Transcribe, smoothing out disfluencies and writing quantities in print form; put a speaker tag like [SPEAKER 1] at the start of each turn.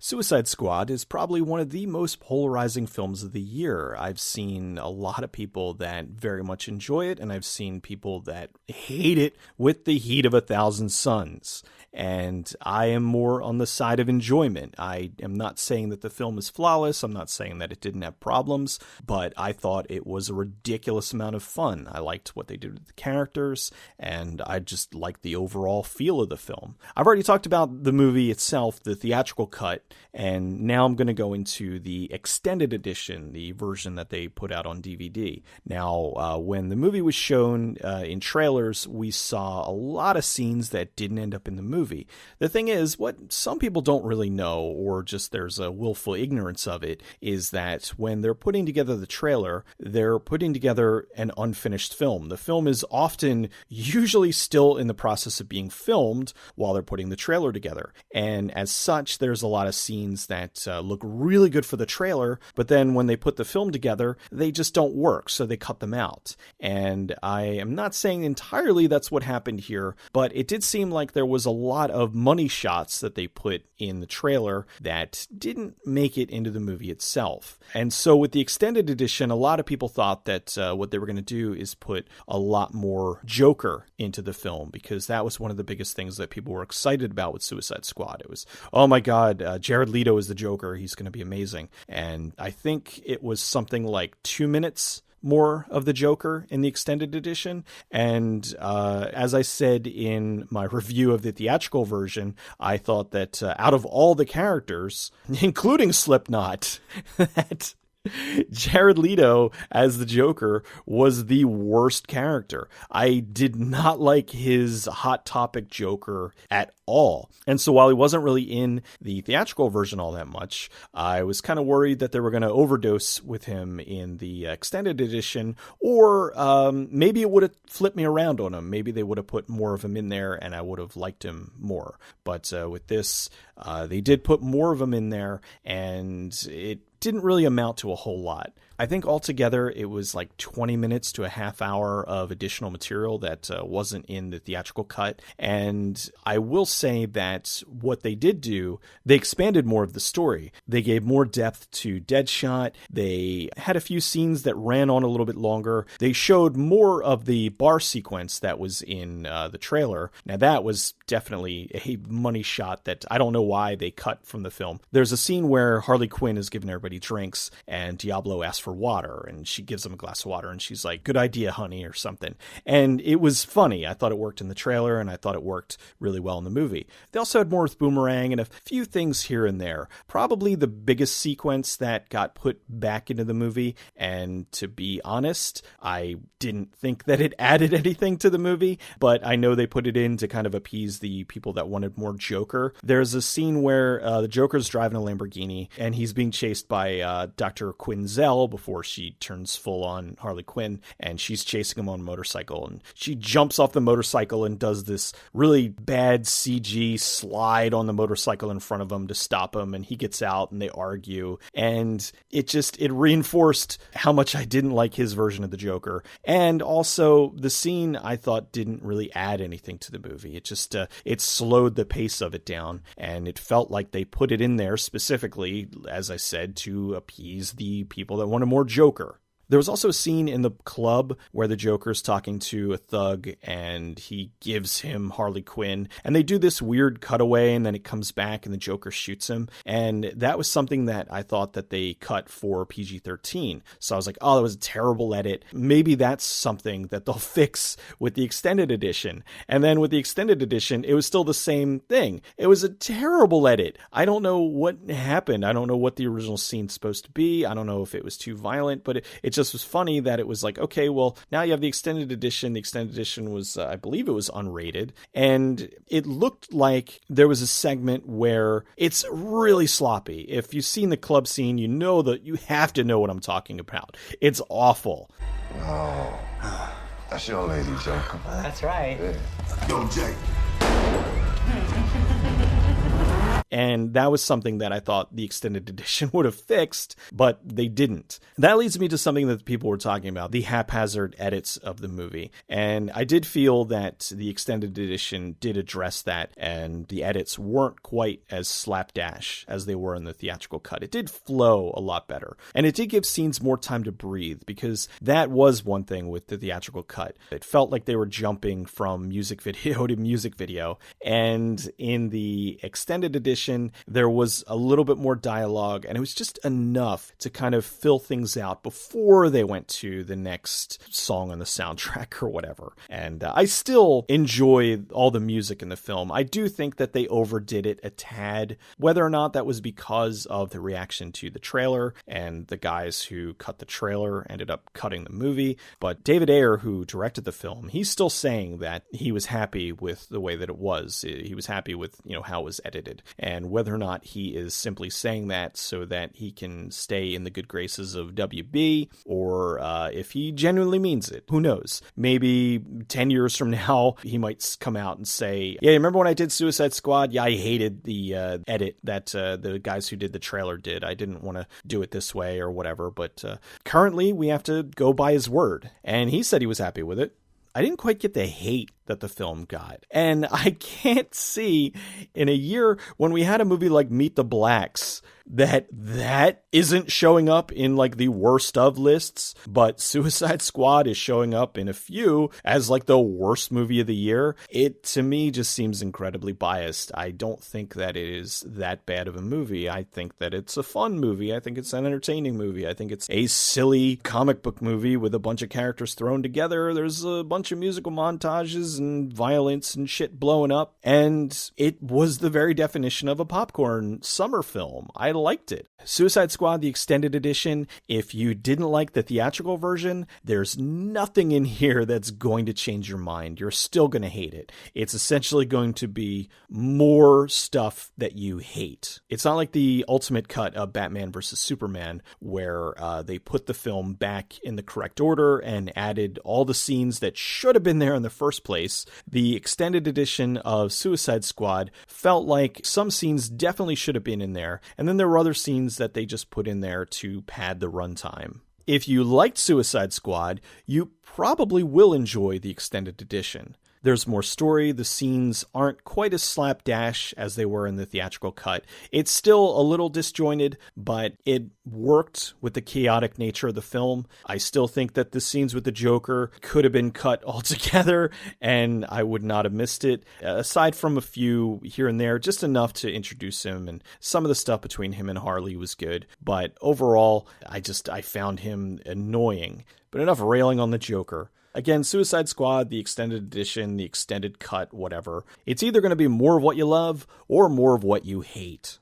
[SPEAKER 1] Suicide Squad is probably one of the most polarizing films of the year. I've seen a lot of people that very much enjoy it, and I've seen people that hate it with the heat of 1,000 suns. And I am more on the side of enjoyment. I am not saying that the film is flawless. I'm not saying that it didn't have problems, but I thought it was a ridiculous amount of fun. I liked what they did with the characters, and I just liked the overall feel of the film. I've already talked about the movie itself, the theatrical cut, and now I'm going to go into the extended edition, the version that they put out on DVD. Now, when the movie was shown in trailers, we saw a lot of scenes that didn't end up in the movie. The thing is, what some people don't really know, or just there's a willful ignorance of it, is that when they're putting together the trailer, they're putting together an unfinished film. The film is often usually still in the process of being filmed while they're putting the trailer together. And as such, there's a lot of scenes that look really good for the trailer, but then when they put the film together, they just don't work, so they cut them out. And I am not saying entirely that's what happened here, but it did seem like there was a lot of money shots that they put in the trailer that didn't make it into the movie itself. And so with the extended edition, a lot of people thought that what they were going to do is put a lot more Joker into the film, because that was one of the biggest things that people were excited about with Suicide Squad. It was, oh my God, Jared Leto is the Joker. He's going to be amazing. And I think it was something like 2 minutes more of the Joker in the extended edition. And as I said in my review of the theatrical version, I thought that out of all the characters, including Slipknot, that Jared Leto as the Joker was the worst character. I did not like his Hot Topic Joker at all. And so while he wasn't really in the theatrical version all that much, I was kind of worried that they were going to overdose with him in the extended edition, or maybe it would have flipped me around on him. Maybe they would have put more of him in there and I would have liked him more. But with this, they did put more of him in there, and it didn't really amount to a whole lot. I think altogether it was like 20 minutes to a half hour of additional material that wasn't in the theatrical cut. And I will say that what they did do, they expanded more of the story. They gave more depth to Deadshot. They had a few scenes that ran on a little bit longer. They showed more of the bar sequence that was in the trailer. Now that was definitely a money shot that I don't know why they cut from the film. There's a scene where Harley Quinn is giving everybody drinks and Diablo asks for water, and she gives him a glass of water and she's like, "Good idea, honey," or something. And it was funny. I thought it worked in the trailer, and I thought it worked really well in the movie. They also had more with Boomerang and a few things here and there. Probably the biggest sequence that got put back into the movie, and to be honest, I didn't think that it added anything to the movie, but I know they put it in to kind of appease the people that wanted more Joker. There's a scene where the Joker's driving a Lamborghini and he's being chased by Dr. Quinzel before she turns full on Harley Quinn, and she's chasing him on a motorcycle, and she jumps off the motorcycle and does this really bad CG slide on the motorcycle in front of him to stop him, and he gets out and they argue, and it reinforced how much I didn't like his version of the Joker. And also the scene I thought didn't really add anything to the movie. It just it slowed the pace of it down, and it felt like they put it in there specifically, as I said, to appease the people that wanted more Joker. There was also a scene in the club where the Joker's talking to a thug and he gives him Harley Quinn, and they do this weird cutaway and then it comes back and the Joker shoots him. And that was something that I thought that they cut for PG-13. So I was like, oh, that was a terrible edit. Maybe that's something that they'll fix with the extended edition. And then with the extended edition, it was still the same thing. It was a terrible edit. I don't know what happened. I don't know what the original scene's supposed to be. I don't know if it was too violent, but it just was funny that it was like, okay, well, now you have the extended edition. The extended edition was, I believe it was unrated. And it looked like there was a segment where it's really sloppy. If you've seen the club scene, you know that you have to know what I'm talking about. It's awful.
[SPEAKER 2] Oh, that's your lady, Joker.
[SPEAKER 3] That's right.
[SPEAKER 2] Yeah. Yo, Jake.
[SPEAKER 1] And that was something that I thought the extended edition would have fixed, but they didn't. That leads me to something that people were talking about, the haphazard edits of the movie. And I did feel that the extended edition did address that, and the edits weren't quite as slapdash as they were in the theatrical cut. It did flow a lot better. And it did give scenes more time to breathe, because that was one thing with the theatrical cut. It felt like they were jumping from music video to music video. And in the extended edition, there was a little bit more dialogue, and it was just enough to kind of fill things out before they went to the next song on the soundtrack or whatever. And I still enjoy all the music in the film. I do think that they overdid it a tad, whether or not that was because of the reaction to the trailer and the guys who cut the trailer ended up cutting the movie. But David Ayer, who directed the film, he's still saying that he was happy with the way that it was. He was happy with, how it was edited. And whether or not he is simply saying that so that he can stay in the good graces of WB, or if he genuinely means it, who knows? Maybe 10 years from now, he might come out and say, yeah, remember when I did Suicide Squad? Yeah, I hated the edit that the guys who did the trailer did. I didn't want to do it this way or whatever. But currently, we have to go by his word. And he said he was happy with it. I didn't quite get the hate that the film got. And I can't see in a year when we had a movie like Meet the Blacks that isn't showing up in like the worst of lists, but Suicide Squad is showing up in a few as like the worst movie of the year. It to me just seems incredibly biased. I don't think that it is that bad of a movie. I think that it's a fun movie. I think it's an entertaining movie. I think it's a silly comic book movie with a bunch of characters thrown together. There's a bunch of musical montages and violence and shit blowing up. And it was the very definition of a popcorn summer film. I liked it. Suicide Squad, the extended edition, if you didn't like the theatrical version, there's nothing in here that's going to change your mind. You're still going to hate it. It's essentially going to be more stuff that you hate. It's not like the ultimate cut of Batman vs. Superman, where they put the film back in the correct order and added all the scenes that should have been there in the first place. The extended edition of Suicide Squad felt like some scenes definitely should have been in there, and then there were other scenes that they just put in there to pad the runtime. If you liked Suicide Squad, you probably will enjoy the extended edition. There's more story. The scenes aren't quite as slapdash as they were in the theatrical cut. It's still a little disjointed, but it worked with the chaotic nature of the film. I still think that the scenes with the Joker could have been cut altogether, and I would not have missed it. Aside from a few here and there, just enough to introduce him, and some of the stuff between him and Harley was good. But overall, I found him annoying. But enough railing on the Joker. Again, Suicide Squad, the extended edition, the extended cut, whatever. It's either going to be more of what you love or more of what you hate.